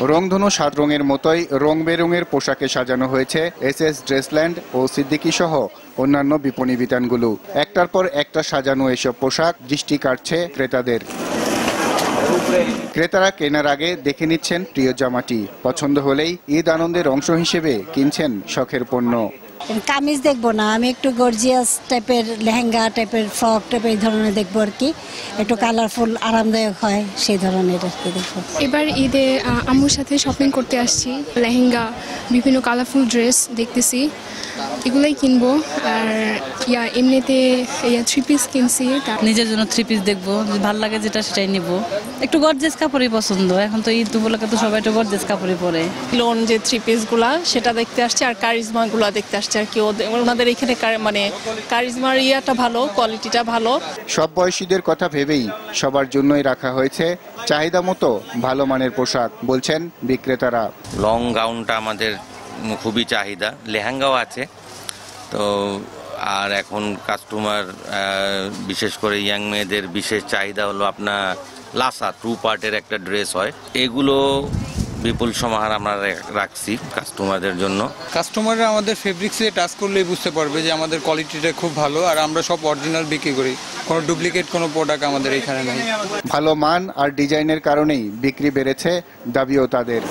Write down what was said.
রংধনু ৭ রঙের মতোই রং বেরঙের পোশাকে সাজানো হয়েছে এসএস ড্রেসল্যান্ড ও সিদ্দিকী সহ অন্যান্য বিপণী বিতানগুলো। একটার পর একটা সাজানো এসব পোশাক দৃষ্টি কাটছে ক্রেতাদের। ক্রেতারা কেনার আগে দেখে নিচ্ছেন প্রিয় জামাটি, পছন্দ হলেই ঈদ আনন্দের অংশ হিসেবে কিনছেন শখের পণ্য। কামিজ দেখবো না, আমি একটু গর্জিয়াস টাইপের লেহেঙ্গা টাইপের ফ্রক টাইপের এই ধরনের দেখবো আর কি, একটু কালারফুল আরামদায়ক হয় সেই ধরনের আর কি দেখবো। এবার ঈদে আম্মুর সাথে শপিং করতে আসছি, লেহেঙ্গা বিভিন্ন কালারফুল ড্রেস দেখতেছি, এগুলাই কিনবো। আর এমনিতে থ্রি পিস কিনছি, নিজের জন্য থ্রি পিস দেখবো, ভালো লাগে যেটা সেটাই নিব। একটু গর্জিয়াস কাপড়ই পছন্দ, এখন তো ঈদ উপলক্ষে তো সবাই একটু গর্জিয়াস কাপড়ই পরে। লোন যে থ্রি পিস গুলা সেটা দেখতে আসছে, আর কারিজমা গুলা দেখতে আসছে আর কি। ওনাদের এখানে মানে কারিজমার ইয়াটা ভালো, কোয়ালিটিটা ভালো। সব বয়সীদের কথা ভেবেই সবার জন্যই রাখা হয়েছে চাহিদা মতো ভালো মানের পোশাক, বলছেন বিক্রেতারা। লং গাউনটা আমাদের খুবই চাহিদা, লেহেঙ্গাও আছে তো। আর এখন কাস্টমার বিশেষ করে ইয়াং মেয়েদের বিশেষ চাহিদা হলো আপনার লাসা 2 পার্টের একটা ড্রেস হয়, এগুলো বিপুল সমাহার আমরা রাখছি কাস্টমারদের জন্য। কাস্টমাররা আমাদের ফেব্রিক্সে টাচ করলেই বুঝতে পারবে যে আমাদের কোয়ালিটিটা খুব ভালো, আর আমরা সব অরিজিনাল বিক্রি করি, কোনো ডুপ্লিকেট কোনো প্রোডাক্ট আমাদের এখানে নেই। ভালো মান আর ডিজাইনের কারণেই বিক্রি বেড়েছে, দাবিও তাদের।